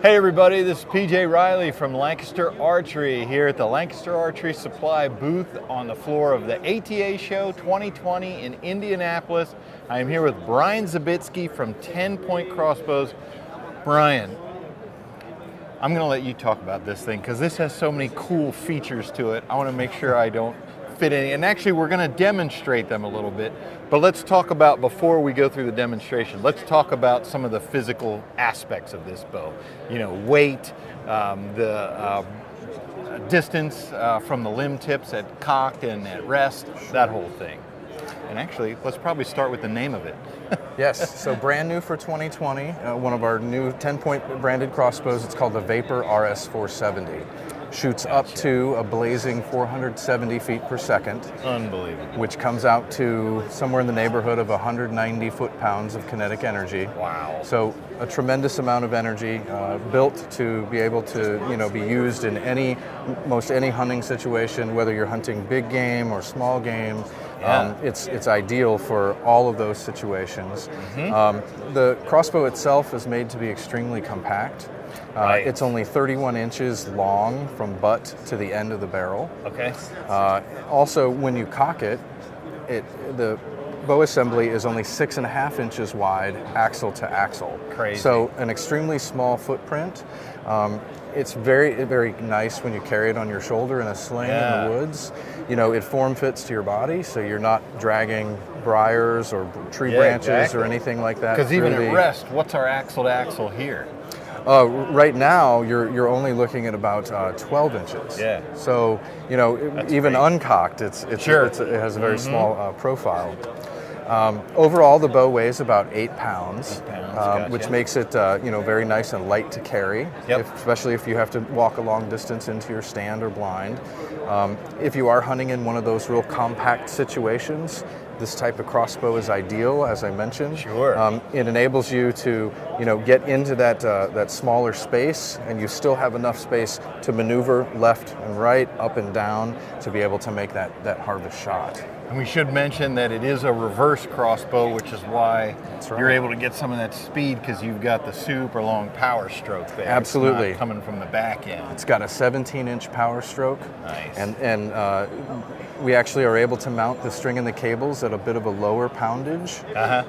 Hey everybody, this is PJ Riley from Lancaster Archery here at the Lancaster Archery Supply booth on the floor of the ATA Show 2020 in Indianapolis. I am here with Brian Zabitsky from TenPoint Crossbows. Brian, I'm going to let you talk about this thing because this has so many cool features to it. I want to make sure I don't fit any, and actually we're going to demonstrate them a little bit, but let's talk about, before we go through the demonstration, let's talk about some of the physical aspects of this bow. You know, weight, the distance from the limb tips at cock and at rest, that whole thing. And actually, let's probably start with the name of it. Yes, so brand new for 2020, one of our new TenPoint branded crossbows. It's called the Vapor RS470. Shoots up to a blazing 470 feet per second. Unbelievable. Which comes out to somewhere in the neighborhood of 190 foot-pounds of kinetic energy. Wow. So a tremendous amount of energy, built to be able to, be used in most any hunting situation, whether you're hunting big game or small game. Yeah. It's ideal for all of those situations. Mm-hmm. The crossbow itself is made to be extremely compact. Right. It's only 31 inches long from butt to the end of the barrel. Okay. Also, when you cock it, the bow assembly is only 6.5 inches wide, axle to axle. Crazy. So an extremely small footprint. It's very, very nice when you carry it on your shoulder in a sling in the woods. It form fits to your body, so you're not dragging briars or tree branches or anything like that. Because even at rest, what's our axle to axle here? Right now, you're only looking at about 12 inches. Yeah. So, That's even great. Uncocked, it has a very small profile. Overall, the bow weighs about 8 pounds, Gotcha. which makes it very nice and light to carry, especially if you have to walk a long distance into your stand or blind. If you are hunting in one of those real compact situations, this type of crossbow is ideal, as I mentioned. Sure. It enables you to, get into that smaller space, and you still have enough space to maneuver left and right, up and down, to be able to make that harvest shot. And we should mention that it is a reverse crossbow, which is why you're able to get some of that speed, because you've got the super long power stroke there. Absolutely. It's not coming from the back end. It's got a 17-inch power stroke. Nice. And we actually are able to mount the string and the cables at a bit of a lower poundage,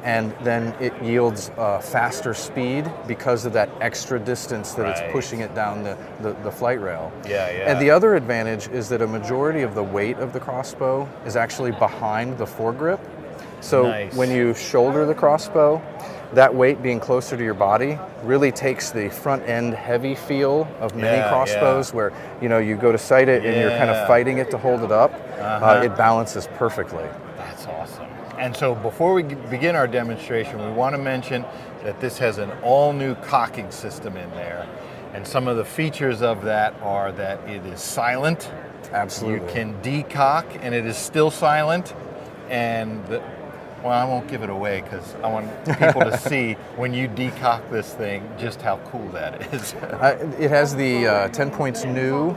and then it yields faster speed because of that extra distance that it's pushing it down the flight rail. Yeah. And the other advantage is that a majority of the weight of the crossbow is actually behind the foregrip. So when you shoulder the crossbow, that weight being closer to your body really takes the front end heavy feel of many crossbows where you go to sight it and you're kind of fighting it to hold it up. It balances perfectly. That's awesome. And so before we begin our demonstration, we want to mention that this has an all-new cocking system in there. And some of the features of that are that it is silent. Absolutely. You can decock and it is still silent. And well, I won't give it away because I want people to see when you decock this thing just how cool that is. It has the TenPoint's new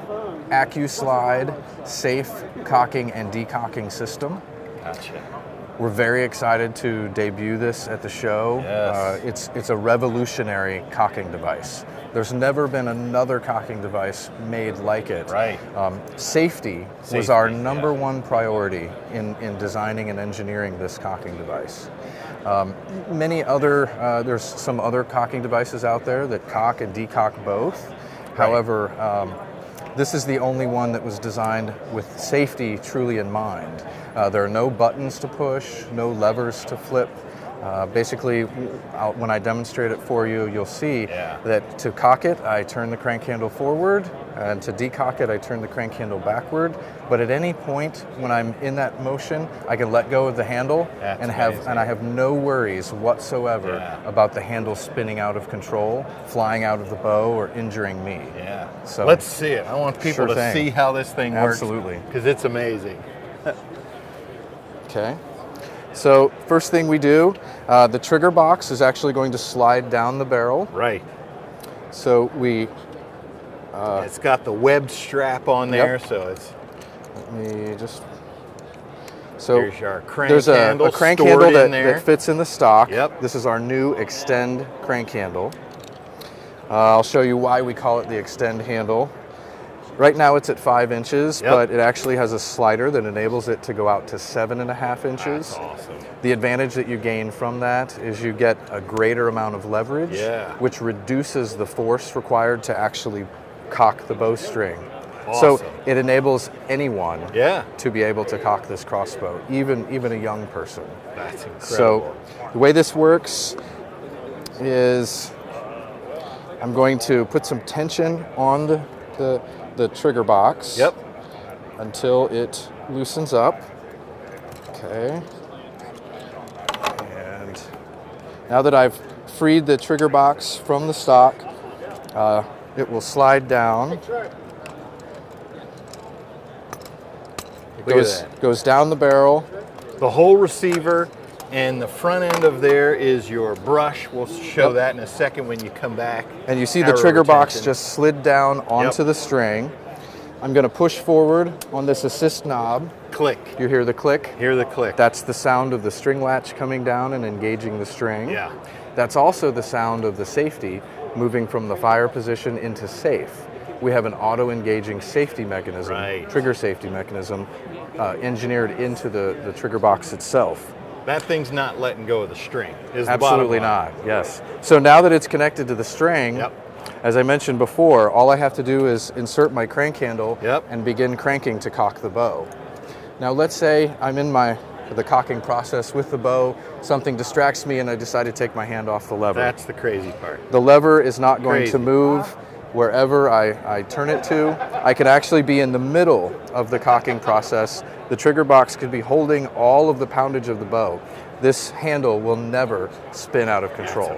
AccuSlide safe cocking and decocking system. Gotcha. We're very excited to debut this at the show. Yes. It's a revolutionary cocking device. There's never been another cocking device made like it. Right. Safety was our number one priority in designing and engineering this cocking device. There's some other cocking devices out there that cock and decock both. Right. However, this is the only one that was designed with safety truly in mind. There are no buttons to push, no levers to flip. Basically, when I demonstrate it for you, you'll see that to cock it, I turn the crank handle forward, and to decock it, I turn the crank handle backward. But at any point when I'm in that motion, I can let go of the handle and I have no worries whatsoever about the handle spinning out of control, flying out of the bow, or injuring me. Yeah. So let's see it. I want people to see how this thing works. Absolutely. Because it's amazing. Okay. So first thing we do, the trigger box is actually going to slide down the barrel. Right. So we... it's got the web strap on there, so it's... Let me just... So here's our crank there's handle a crank handle in there. that fits in the stock. Yep. This is our new Extend crank handle. I'll show you why we call it the extend handle. Right now it's at 5 inches, but it actually has a slider that enables it to go out to 7.5 inches. That's awesome. The advantage that you gain from that is you get a greater amount of leverage, which reduces the force required to actually cock the bowstring. Awesome. So it enables anyone to be able to cock this crossbow, even a young person. That's incredible. So the way this works is I'm going to put some tension on the trigger box until it loosens up. Okay. And now that I've freed the trigger box from the stock, it will slide down. It goes down the barrel. The whole receiver and the front end of there is your brush. We'll show that in a second when you come back. And you see the trigger box just slid down onto the string. I'm going to push forward on this assist knob. Click. You hear the click? Hear the click. That's the sound of the string latch coming down and engaging the string. Yeah. That's also the sound of the safety moving from the fire position into safe. We have an auto-engaging safety mechanism, trigger safety mechanism, engineered into the trigger box itself. That thing's not letting go of the string, is the Absolutely bottom line. not, yes. So now that it's connected to the string, as I mentioned before, all I have to do is insert my crank handle and begin cranking to cock the bow. Now let's say I'm in the cocking process with the bow, something distracts me and I decide to take my hand off the lever. That's the crazy part. The lever is not going to move wherever I turn it to. I could actually be in the middle of the cocking process. The trigger box could be holding all of the poundage of the bow. This handle will never spin out of control.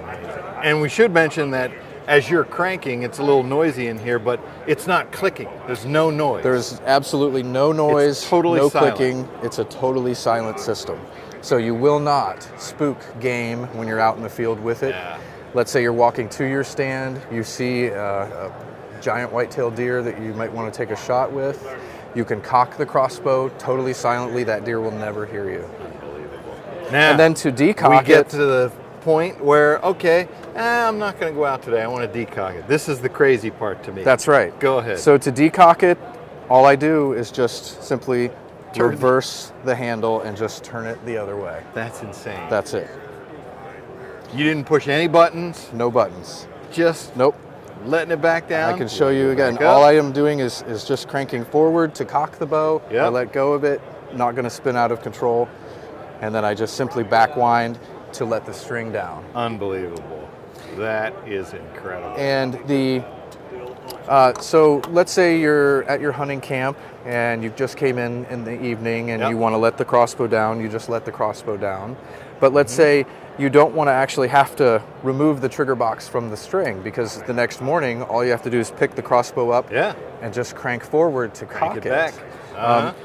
And we should mention that as you're cranking, it's a little noisy in here, but it's not clicking. There's no noise. There's absolutely no noise, it's totally no silent. clicking. It's a totally silent system. So you will not spook game when you're out in the field with it. Let's say you're walking to your stand, you see a giant white-tailed deer that you might want to take a shot with. You can cock the crossbow totally silently. That deer will never hear you. Unbelievable. Now, and then to decock we get to the point where, okay, I'm not going to go out today. I want to decock it. This is the crazy part to me. That's right. Go ahead. So to decock it, all I do is just simply reverse the handle and just turn it the other way. That's insane. That's it. You didn't push any buttons? No buttons. Just letting it back down? I can show you again. All I am doing is just cranking forward to cock the bow. I let go of it, not going to spin out of control. And then I just simply back wind to let the string down. Unbelievable. That is incredible. And so let's say you're at your hunting camp and you just came in the evening and you want to let the crossbow down, you just let the crossbow down. But let's say you don't want to actually have to remove the trigger box from the string, because the next morning all you have to do is pick the crossbow up and just crank forward to cock it back.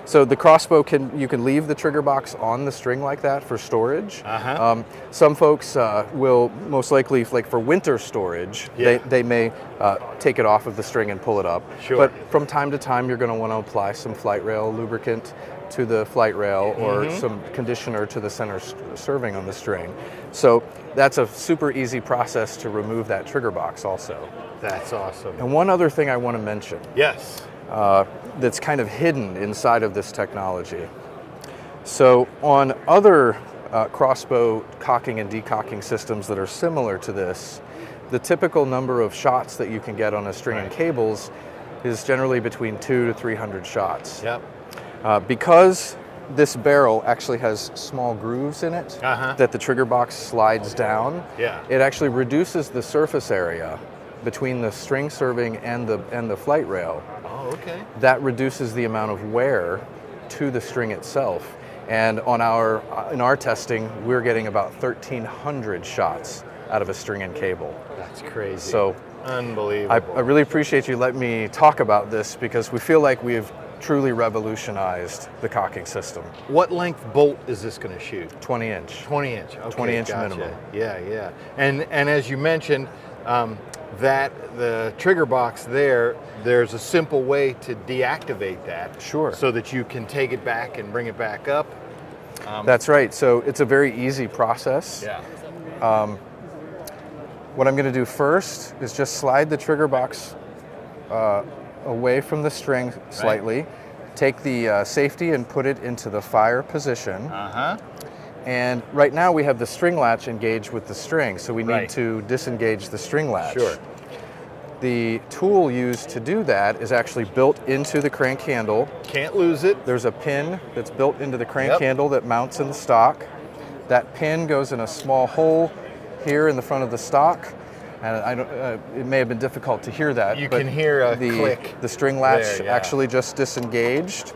So the crossbow you can leave the trigger box on the string like that for storage. Some folks will most likely, like for winter storage, they may take it off of the string and pull it up. But from time to time you're going to want to apply some flight rail lubricant to the flight rail or some conditioner to the center serving on the string. So that's a super easy process to remove that trigger box also. That's awesome. And one other thing I want to mention. That's kind of hidden inside of this technology. So on other crossbow cocking and decocking systems that are similar to this, the typical number of shots that you can get on a string and cables is generally between 200 to 300 shots. Because this barrel actually has small grooves in it that the trigger box slides down, it actually reduces the surface area between the string serving and the flight rail. That reduces the amount of wear to the string itself. And in our testing, we're getting about 1,300 shots out of a string and cable. That's crazy. So unbelievable. I really appreciate you letting me talk about this, because we feel like we've truly revolutionized the cocking system. What length bolt is this going to shoot? 20 inch. 20 inch. Okay, 20 inch minimum. Yeah. And as you mentioned, that the trigger box there's a simple way to deactivate that. So that you can take it back and bring it back up. That's right. So it's a very easy process. What I'm going to do first is just slide the trigger box away from the string slightly, take the safety and put it into the fire position. And right now we have the string latch engaged with the string, so we need to disengage the string latch. Sure. The tool used to do that is actually built into the crank handle. Can't lose it. There's a pin that's built into the crank handle that mounts in the stock. That pin goes in a small hole here in the front of the stock. And it may have been difficult to hear that. You can hear a click. The string latch actually just disengaged.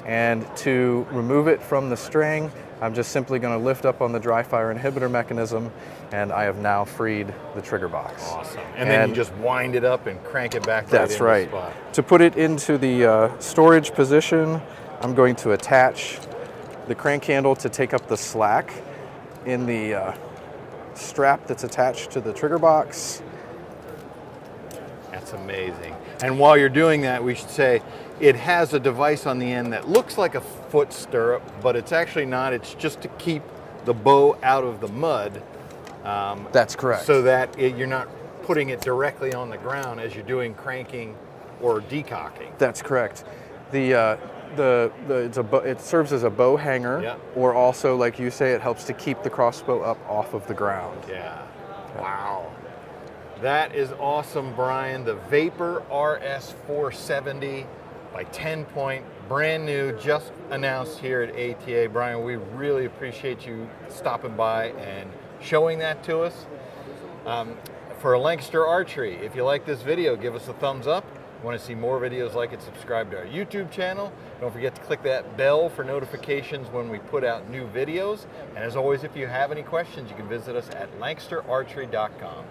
And to remove it from the string, I'm just simply going to lift up on the dry fire inhibitor mechanism, and I have now freed the trigger box. Awesome. And then you just wind it up and crank it back That's right. The spot. To put it into the storage position, I'm going to attach the crank handle to take up the slack in the strap that's attached to the trigger box. That's amazing. And while you're doing that, we should say it has a device on the end that looks like a foot stirrup, but it's actually not. It's just to keep the bow out of the mud. That's correct. So that you're not putting it directly on the ground as you're doing cranking or decocking. That's correct. It serves as a bow hanger, or also, like you say, it helps to keep the crossbow up off of the ground. Yeah. Wow. That is awesome, Brian. The Vapor RS470 by TenPoint, brand new, just announced here at ATA. Brian, we really appreciate you stopping by and showing that to us. For Lancaster Archery, if you like this video, give us a thumbs up. Want to see more videos like it, subscribe to our YouTube channel. Don't forget to click that bell for notifications when we put out new videos. And as always, if you have any questions, you can visit us at lancasterarchery.com.